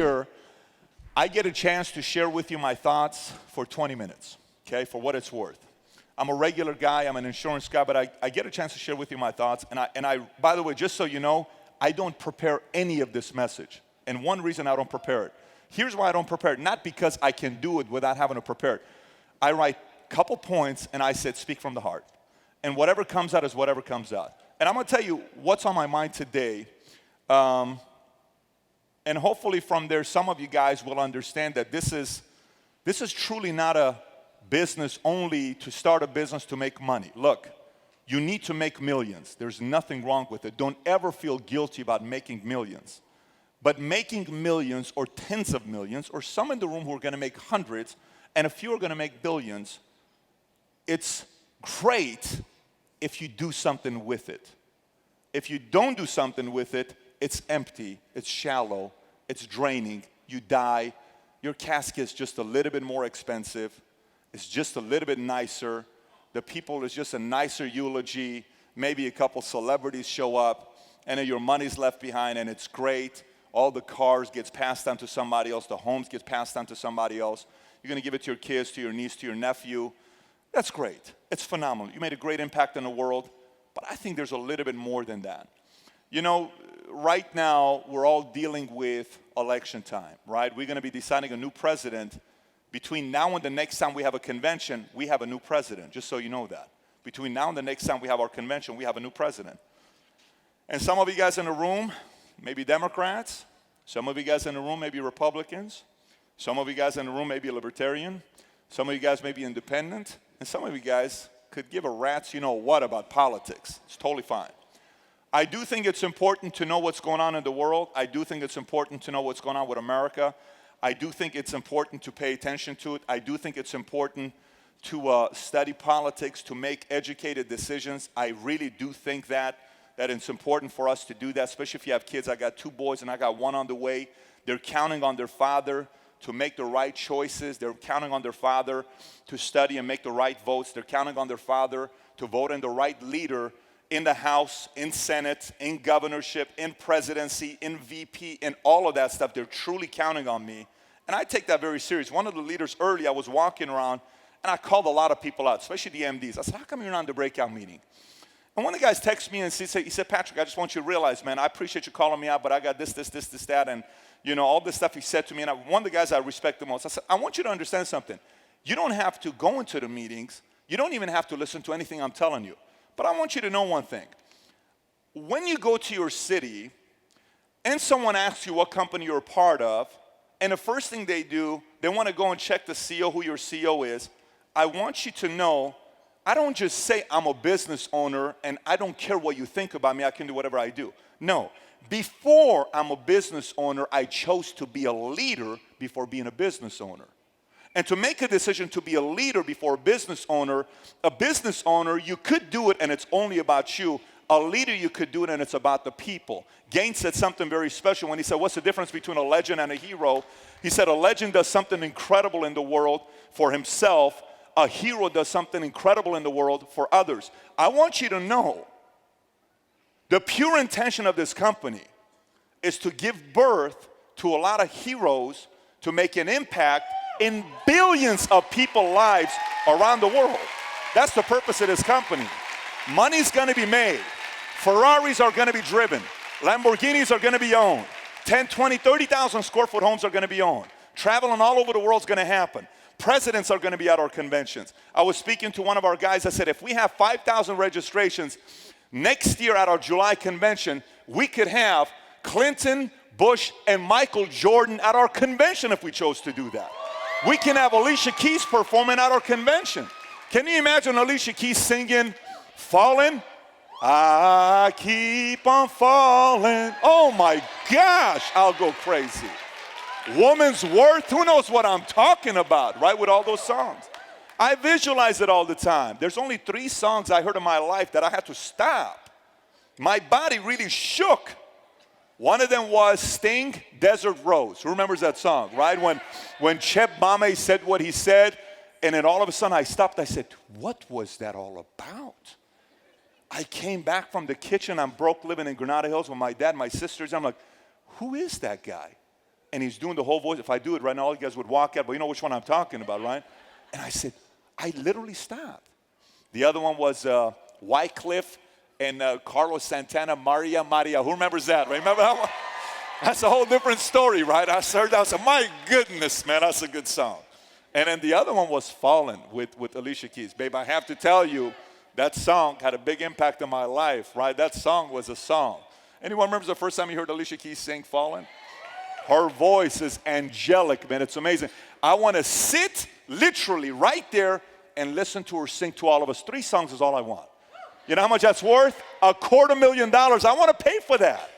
year, I get a chance to share with you my thoughts for 20 minutes, okay, for what it's worth. I'm a regular guy, I'm an insurance guy, but I get a chance to share with you my thoughts. And I, by the way, just so you know, I don't prepare any of this message. And one reason I don't prepare it. Here's why I don't prepare it. Not because I can do it without having to prepare it. I write a couple points and I said, speak from the heart. And whatever comes out is whatever comes out. And I'm going to tell you what's on my mind today. And hopefully from there, some of you guys will understand that this is truly not a business only to start a business to make money. Look, you need to make millions. There's nothing wrong with it. Don't ever feel guilty about making millions. But making millions or tens of millions, or some in the room who are going to make hundreds, and a few are going to make billions, it's great if you do something with it. If you don't do something with it, it's empty, it's shallow, it's draining, you die, your casket's just a little bit more expensive, it's just a little bit nicer, the people is just a nicer eulogy, maybe a couple celebrities show up, and then your money's left behind and it's great, all the cars gets passed on to somebody else, the homes gets passed on to somebody else, you're gonna give it to your kids, to your niece, to your nephew, that's great, it's phenomenal, you made a great impact in the world, but I think there's a little bit more than that. You know, right now, we're all dealing with election time, right? We're going to be deciding a new president. Between now and the next time we have a convention, we have a new president, just so you know that. Between now and the next time we have our convention, we have a new president. And some of you guys in the room, maybe Democrats. Some of you guys in the room, maybe Republicans. Some of you guys in the room may be libertarian. Some of you guys may be independent. And some of you guys could give a rat's you-know-what about politics. It's totally fine. I do think it's important to know what's going on in the world. I do think it's important to know what's going on with America. I do think it's important to pay attention to it. I do think it's important to study politics, to make educated decisions. I really do think that it's important for us to do that, especially if you have kids. I got 2 boys and I got 1 on the way. They're counting on their father to make the right choices. They're counting on their father to study and make the right votes. They're counting on their father to vote in the right leader in the House, in Senate, in governorship, in presidency, in VP, in all of that stuff. They're truly counting on me. And I take that very serious. One of the leaders early, I was walking around, and I called a lot of people out, especially the MDs. I said, how come you're not in the breakout meeting? And one of the guys texted me and he said, Patrick, I just want you to realize, man, I appreciate you calling me out, but I got this, that, and all this stuff he said to me. And one of the guys I respect the most, I said, I want you to understand something. You don't have to go into the meetings. You don't even have to listen to anything I'm telling you. But I want you to know one thing. When you go to your city and someone asks you what company you're a part of, and the first thing they do, they want to go and check the CEO, who your CEO is, I want you to know, I don't just say I'm a business owner and I don't care what you think about me, I can do whatever I do. No, before I'm a business owner, I chose to be a leader before being a business owner. And to make a decision to be a leader before a business owner, you could do it and it's only about you. A leader, you could do it and it's about the people. Gaines said something very special when he said, what's the difference between a legend and a hero? He said, a legend does something incredible in the world for himself. A hero does something incredible in the world for others. I want you to know, the pure intention of this company is to give birth to a lot of heroes to make an impact in billions of people's lives around the world. That's the purpose of this company. Money's gonna be made. Ferraris are gonna be driven. Lamborghinis are gonna be owned. 10, 20, 30,000 square foot homes are gonna be owned. Traveling all over the world is gonna happen. Presidents are gonna be at our conventions. I was speaking to one of our guys, I said, if we have 5,000 registrations, next year at our July convention, we could have Clinton, Bush, and Michael Jordan at our convention if we chose to do that. We can have Alicia Keys performing at our convention. Can you imagine Alicia Keys singing, Falling? I keep on falling. Oh my gosh, I'll go crazy. Woman's Worth, who knows what I'm talking about, right, with all those songs. I visualize it all the time. There's only 3 songs I heard in my life that I had to stop. My body really shook. One of them was Sting, Desert Rose. Who remembers that song, right? When Chet Bame said what he said, and then all of a sudden I stopped. I said, what was that all about? I came back from the kitchen. I'm broke living in Granada Hills with my dad, my sisters. I'm like, who is that guy? and he's doing the whole voice. If I do it right now, all you guys would walk out, but you know which one I'm talking about, right? And I said, I literally stopped. The other one was Wycliffe and Carlos Santana, Maria. Who remembers that? Remember that one? That's a whole different story, right? I heard that. I said, my goodness, man, that's a good song. And then the other one was Fallen with Alicia Keys. Babe, I have to tell you, that song had a big impact on my life, right? That song was a song. Anyone remembers the first time you heard Alicia Keys sing Fallen? Her voice is angelic, man. It's amazing. I want to sit literally right there and listen to her sing to all of us. 3 songs is all I want. You know how much that's worth? $250,000. I want to pay for that.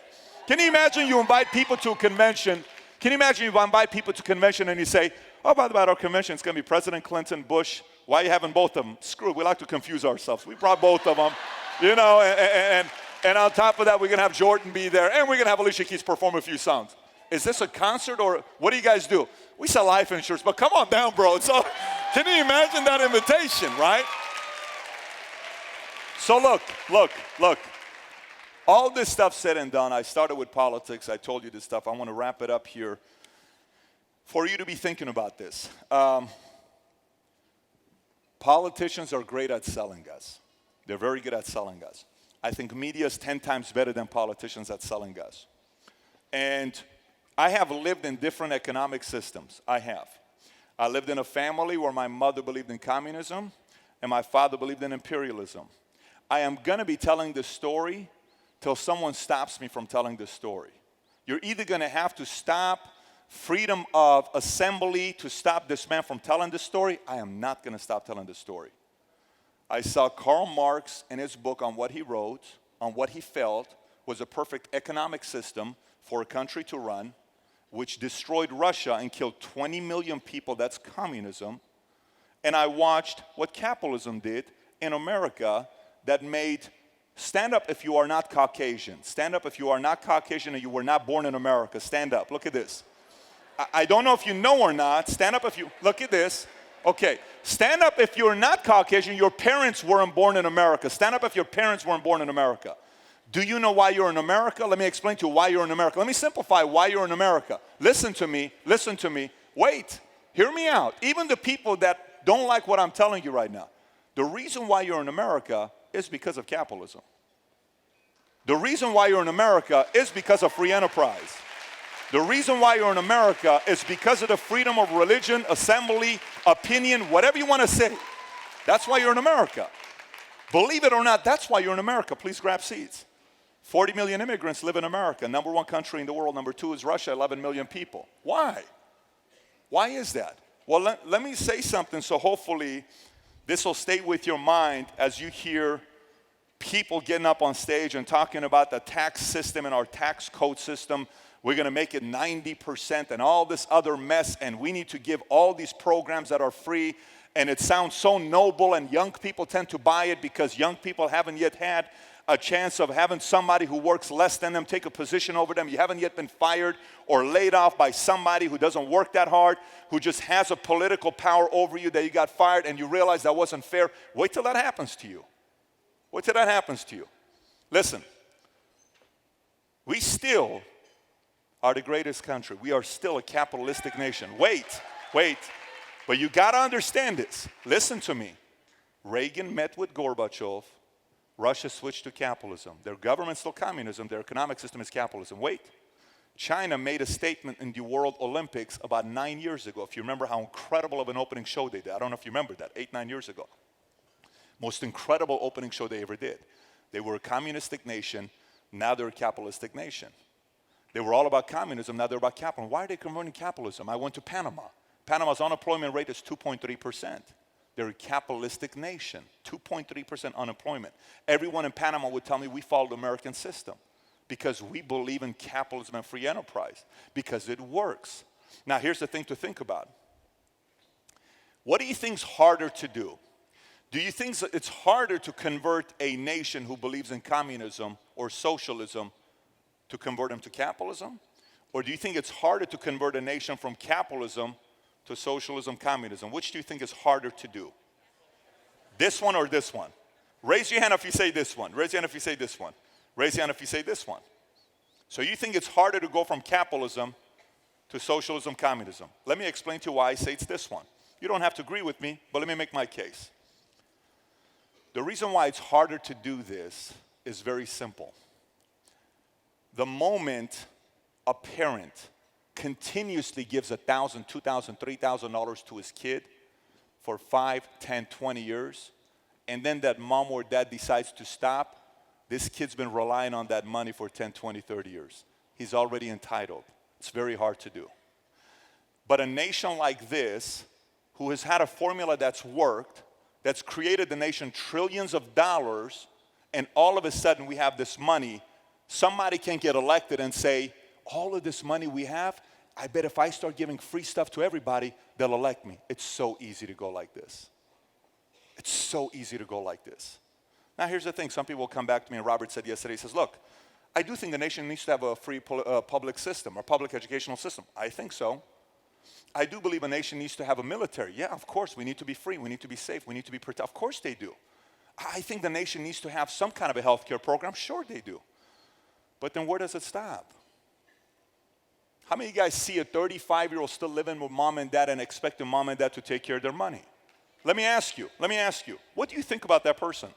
Can you imagine you invite people to a convention? Can you imagine you invite people to a convention and you say, oh, by the way, at our convention, it's going to be President Clinton, Bush. Why are you having both of them? Screw it. We like to confuse ourselves. We brought both of them, you know, and on top of that, we're going to have Jordan be there, and we're going to have Alicia Keys perform a few songs. Is this a concert, or what do you guys do? We sell life insurance, but come on down, bro. So, can you imagine that invitation, right? So look. All this stuff said and done, I started with politics. I told you this stuff. I want to wrap it up here for you to be thinking about this. Politicians are great at selling us. They're very good at selling us. I think media is 10 times better than politicians at selling us. And I have lived in different economic systems. I have. I lived in a family where my mother believed in communism and my father believed in imperialism. I am going to be telling this story till someone stops me from telling this story. You're either going to have to stop freedom of assembly to stop this man from telling this story. I am not going to stop telling this story. I saw Karl Marx in his book on what he wrote, on what he felt was a perfect economic system for a country to run, which destroyed Russia and killed 20 million people. That's communism. And I watched what capitalism did in America that made, stand up if you are not Caucasian. Stand up if you are not Caucasian and you were not born in America. Stand up. Look at this. I don't know if you know or not. Stand up if you, look at this. Okay, stand up if you're not Caucasian, your parents weren't born in America. Stand up if your parents weren't born in America. Do you know why you're in America? Let me explain to you why you're in America. Let me simplify why you're in America. Listen to me. Wait, hear me out. Even the people that don't like what I'm telling you right now. The reason why you're in America is because of capitalism. The reason why you're in America is because of free enterprise. The reason why you're in America is because of the freedom of religion, assembly, opinion, whatever you want to say. That's why you're in America. Believe it or not, that's why you're in America. Please grab seats. 40 million immigrants live in America. Number 1 country in the world. Number 2 is Russia, 11 million people. Why? Why is that? Well, let me say something so hopefully this will stay with your mind as you hear people getting up on stage and talking about the tax system and our tax code system. We're going to make it 90% and all this other mess, and we need to give all these programs that are free, and it sounds so noble, and young people tend to buy it because young people haven't yet had a chance of having somebody who works less than them take a position over them. You haven't yet been fired or laid off by somebody who doesn't work that hard, who just has a political power over you that you got fired and you realize that wasn't fair. Wait till that happens to you. Wait till that happens to you. Listen, we still are the greatest country. We are still a capitalistic nation. Wait. But you got to understand this. Listen to me. Reagan met with Gorbachev. Russia switched to capitalism. Their government's still communism. Their economic system is capitalism. Wait. China made a statement in the World Olympics about 9 years ago. If you remember how incredible of an opening show they did. I don't know if you remember that. 8, 9 years ago. Most incredible opening show they ever did. They were a communistic nation. Now they're a capitalistic nation. They were all about communism. Now they're about capitalism. Why are they converting capitalism? I went to Panama. Panama's unemployment rate is 2.3%. They're a capitalistic nation. 2.3% unemployment. Everyone in Panama would tell me we follow the American system because we believe in capitalism and free enterprise because it works. Now here's the thing to think about. What do you think is harder to do? Do you think it's harder to convert a nation who believes in communism or socialism to convert them to capitalism? Or do you think it's harder to convert a nation from capitalism to socialism, communism? Which do you think is harder to do? This one or this one? Raise your hand if you say this one. Raise your hand if you say this one. Raise your hand if you say this one. So you think it's harder to go from capitalism to socialism, communism. Let me explain to you why I say it's this one. You don't have to agree with me, but let me make my case. The reason why it's harder to do this is very simple. The moment a parent continuously gives $1,000, $2,000, $3,000 to his kid for 5, 10, 20 years, and then that mom or dad decides to stop, this kid's been relying on that money for 10, 20, 30 years. He's already entitled. It's very hard to do. But a nation like this, who has had a formula that's worked, that's created the nation trillions of dollars, and all of a sudden we have this money, somebody can get elected and say, all of this money we have, I bet if I start giving free stuff to everybody, they'll elect me. It's so easy to go like this. It's so easy to go like this. Now here's the thing. Some people will come back to me, and Robert said yesterday, he says, look, I do think the nation needs to have a free public system, or public educational system. I think so. I do believe a nation needs to have a military. Yeah, of course, we need to be free, we need to be safe, we need to be protected. Of course they do. I think the nation needs to have some kind of a healthcare program. Sure they do. But then where does it stop? How many of you guys see a 35-year-old still living with mom and dad and expecting mom and dad to take care of their money? Let me ask you, what do you think about that person?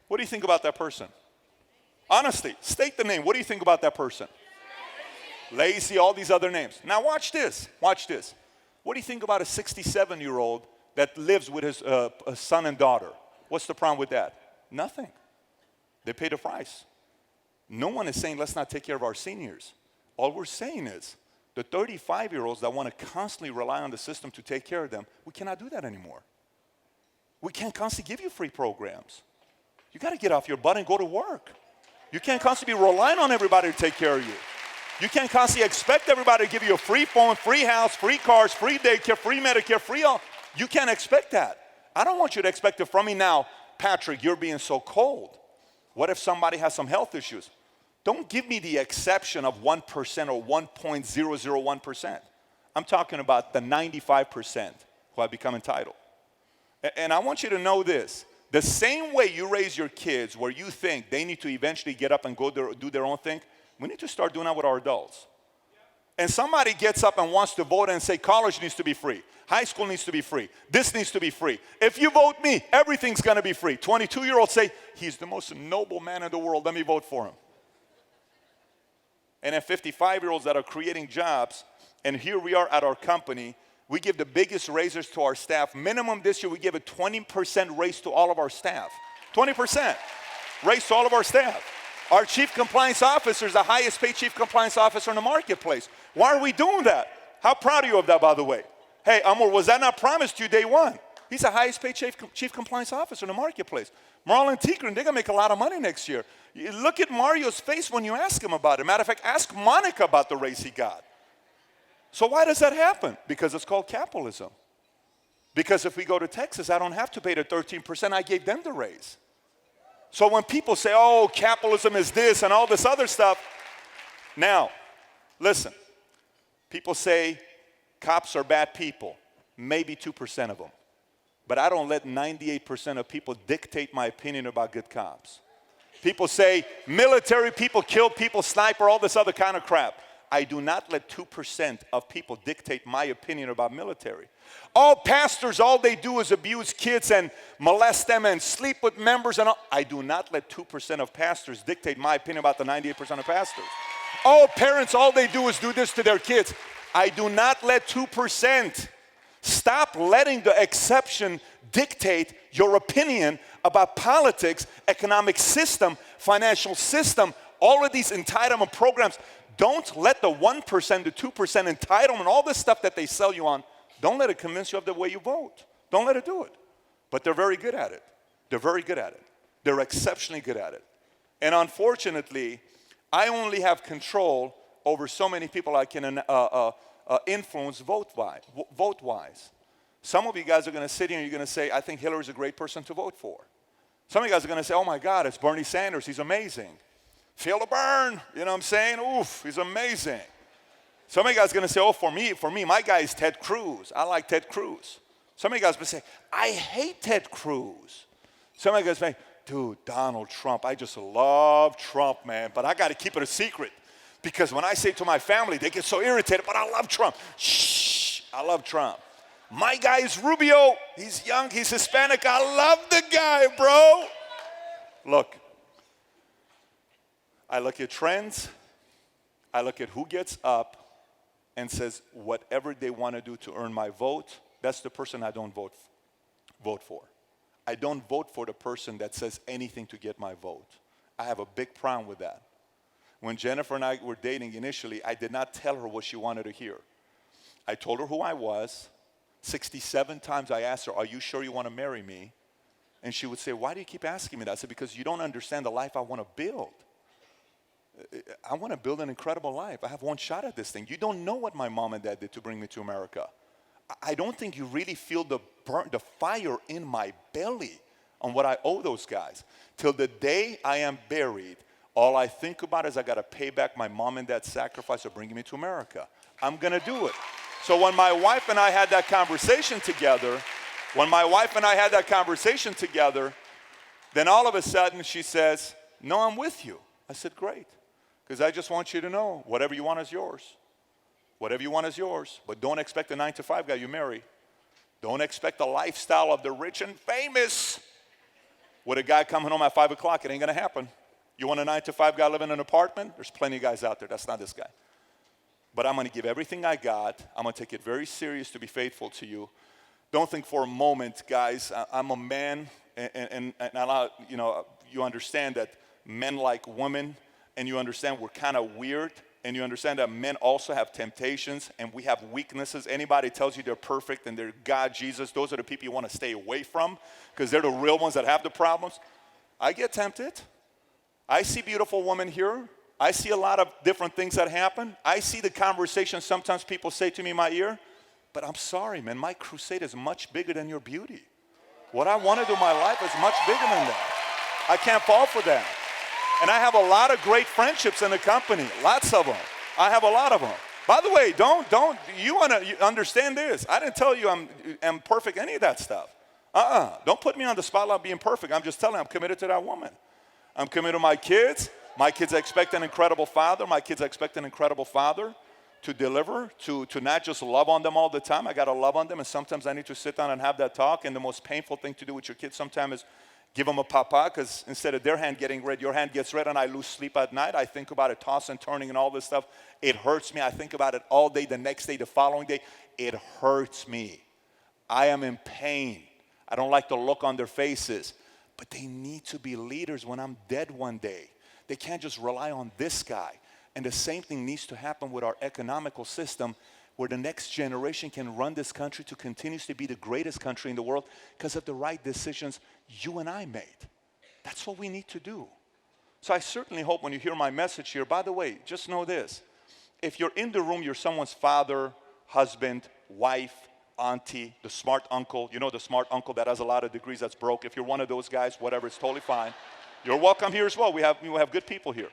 What do you think about that person? Honestly, state the name. What do you think about that person? Lazy, all these other names. Now watch this. What do you think about a 67-year-old that lives with his son and daughter? What's the problem with that? Nothing. They pay the price. No one is saying let's not take care of our seniors. All we're saying is the 35-year-olds that want to constantly rely on the system to take care of them, we cannot do that anymore. We can't constantly give you free programs. You got to get off your butt and go to work. You can't constantly be relying on everybody to take care of you. You can't constantly expect everybody to give you a free phone, free house, free cars, free daycare, free Medicare, free all. You can't expect that. I don't want you to expect it from me now. Patrick, you're being so cold. What if somebody has some health issues? Don't give me the exception of 1% or 1.001%. I'm talking about the 95% who have become entitled. And I want you to know this. The same way you raise your kids where you think they need to eventually get up and go do their own thing, we need to start doing that with our adults. And somebody gets up and wants to vote and say college needs to be free. High school needs to be free. This needs to be free. If you vote me, everything's going to be free. 22-year-olds say, he's the most noble man in the world. Let me vote for him. And then 55-year-olds that are creating jobs, and here we are at our company, we give the biggest raises to our staff. Minimum this year, we give a 20% raise to all of our staff. 20% raise to all of our staff. Our chief compliance officer is the highest paid chief compliance officer in the marketplace. Why are we doing that? How proud are you of that, by the way? Hey, Amor, was that not promised to you day one? He's the highest paid chief compliance officer in the marketplace. Marlon Tigran, they're going to make a lot of money next year. You look at Mario's face when you ask him about it. Matter of fact, ask Monica about the raise he got. So why does that happen? Because it's called capitalism. Because if we go to Texas, I don't have to pay the 13%. I gave them the raise. So when people say, oh, capitalism is this and all this other stuff, now, listen, people say cops are bad people, maybe 2% of them. But I don't let 98% of people dictate my opinion about good cops. People say military people kill people, sniper, all this other kind of crap. I do not let 2% of people dictate my opinion about military. All pastors, all they do is abuse kids and molest them and sleep with members and all. I do not let 2% of pastors dictate my opinion about the 98% of pastors. All parents, all they do is do this to their kids. I do not let 2%. Stop letting the exception dictate your opinion about politics, economic system, financial system, all of these entitlement programs. Don't let the 1%, the 2% entitlement, all this stuff that they sell you on, don't let it convince you of the way you vote. Don't let it do it. But they're very good at it. They're very good at it. They're exceptionally good at it. And unfortunately, I only have control over so many people I can influence vote-wise. Some of you guys are going to sit here and you're going to say, I think Hillary's a great person to vote for. Some of you guys are going to say, oh my God, it's Bernie Sanders. He's amazing. Feel the burn. You know what I'm saying? Oof, he's amazing. Some of you guys are going to say, oh, for me, my guy is Ted Cruz. I like Ted Cruz. Some of you guys will say, I hate Ted Cruz. Some of you guys say, dude, Donald Trump, I just love Trump, man, but I got to keep it a secret. Because when I say to my family, they get so irritated, but I love Trump. Shh, I love Trump. My guy is Rubio. He's young, he's Hispanic. I love the guy, bro. Look, I look at trends. I look at who gets up and says whatever they want to do to earn my vote. That's the person I don't vote for. I don't vote for the person that says anything to get my vote. I have a big problem with that. When Jennifer and I were dating initially, I did not tell her what she wanted to hear. I told her who I was. 67 times I asked her, are you sure you want to marry me? And she would say, why do you keep asking me that? I said, because you don't understand the life I want to build. I want to build an incredible life. I have one shot at this thing. You don't know what my mom and dad did to bring me to America. I don't think you really feel the fire in my belly on what I owe those guys. Till the day I am buried, all I think about is I got to pay back my mom and dad's sacrifice of bringing me to America. I'm going to do it. So when my wife and I had that conversation together, then all of a sudden she says, no, I'm with you. I said, great, because I just want you to know whatever you want is yours. Whatever you want is yours, but don't expect a 9-to-5 guy you marry. Don't expect the lifestyle of the rich and famous. With a guy coming home at 5 o'clock, it ain't gonna happen. You want a 9-to-5 guy living in an apartment? There's plenty of guys out there. That's not this guy. But I'm gonna give everything I got. I'm gonna take it very serious to be faithful to you. Don't think for a moment, guys, I'm a man, and you understand that men like women, and you understand we're kind of weird. And you understand that men also have temptations and we have weaknesses. Anybody tells you they're perfect and they're God, Jesus, those are the people you want to stay away from because they're the real ones that have the problems. I get tempted. I see beautiful women here. I see a lot of different things that happen. I see the conversation sometimes people say to me in my ear, but I'm sorry, man, my crusade is much bigger than your beauty. What I want to do in my life is much bigger than that. I can't fall for that. And I have a lot of great friendships in the company, lots of them. I have a lot of them. By the way, you understand this. I didn't tell you I'm perfect, any of that stuff. Don't put me on the spotlight being perfect. I'm just telling you I'm committed to that woman. I'm committed to my kids. My kids expect an incredible father. My kids expect an incredible father to deliver, to not just love on them all the time. I got to love on them, and sometimes I need to sit down and have that talk. And the most painful thing to do with your kids sometimes is give them a papa, because instead of their hand getting red, your hand gets red and I lose sleep at night. I think about it, toss and turning and all this stuff. It hurts me. I think about it all day, the next day, the following day. It hurts me. I am in pain. I don't like the look on their faces. But they need to be leaders when I'm dead one day. They can't just rely on this guy. And the same thing needs to happen with our economical system, where the next generation can run this country to continuously be the greatest country in the world because of the right decisions you and I made. That's what we need to do. So I certainly hope when you hear my message here, by the way, just know this. If you're in the room, you're someone's father, husband, wife, auntie, the smart uncle. You know the smart uncle that has a lot of degrees that's broke. If you're one of those guys, whatever, it's totally fine. You're welcome here as well. We have good people here.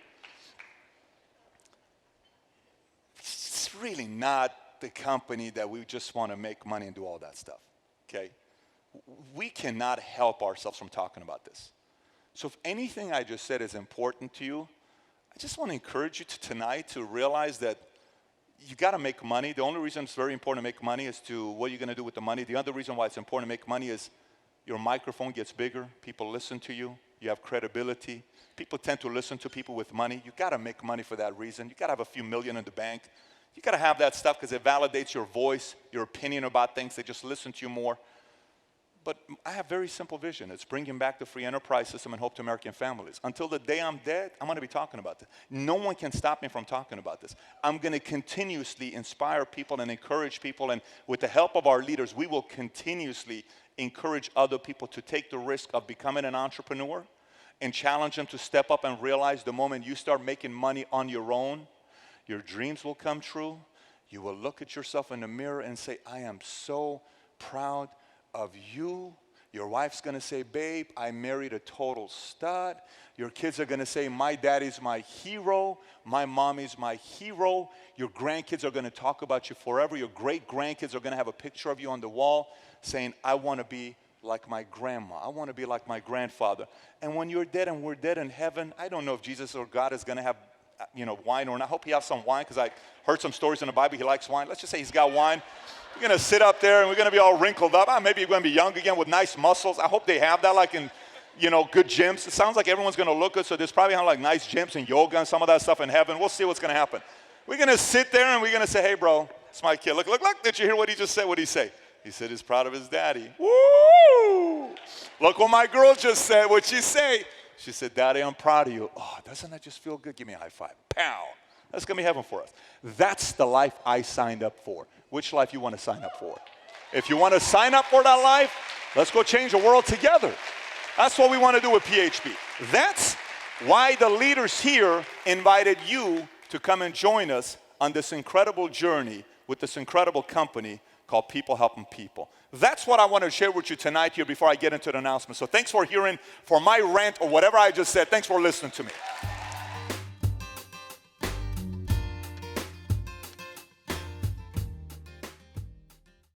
It's really not the company that we just want to make money and do all that stuff, okay? We cannot help ourselves from talking about this. So if anything I just said is important to you, I just want to encourage you tonight to realize that you got to make money. The only reason it's very important to make money is to what you're going to do with the money. The other reason why it's important to make money is your microphone gets bigger. People listen to you. You have credibility. People tend to listen to people with money. You got to make money for that reason. You got to have a few million in the bank. You got to have that stuff because it validates your voice, your opinion about things. They just listen to you more. But I have a very simple vision. It's bringing back the free enterprise system and hope to American families. Until the day I'm dead, I'm going to be talking about this. No one can stop me from talking about this. I'm going to continuously inspire people and encourage people. And with the help of our leaders, we will continuously encourage other people to take the risk of becoming an entrepreneur and challenge them to step up and realize the moment you start making money on your own, your dreams will come true. You will look at yourself in the mirror and say, I am so proud of you. Your wife's going to say, babe, I married a total stud. Your kids are going to say, my daddy's my hero. My mommy's my hero. Your grandkids are going to talk about you forever. Your great-grandkids are going to have a picture of you on the wall saying, I want to be like my grandma. I want to be like my grandfather. And when you're dead and we're dead in heaven, I don't know if Jesus or God is going to have wine or not. I hope he has some wine because I heard some stories in the Bible. He likes wine. Let's just say he's got wine. We're going to sit up there and we're going to be all wrinkled up. Maybe you're going to be young again with nice muscles. I hope they have that like in, good gyms. It sounds like everyone's going to look good, so there's probably like nice gyms and yoga and some of that stuff in heaven. We'll see what's going to happen. We're going to sit there and we're going to say, hey, bro, it's my kid. Look. Did you hear what he just said? What did he say? He said he's proud of his daddy. Woo! Look what my girl just said. What'd she say? She said, Daddy, I'm proud of you. Oh, doesn't that just feel good? Give me a high five. Pow. That's going to be heaven for us. That's the life I signed up for. Which life you want to sign up for? If you want to sign up for that life, let's go change the world together. That's what we want to do with PHP. That's why the leaders here invited you to come and join us on this incredible journey with this incredible company called People Helping People. That's what I want to share with you tonight here before I get into the announcement. So thanks for hearing, for my rant or whatever I just said. Thanks for listening to me.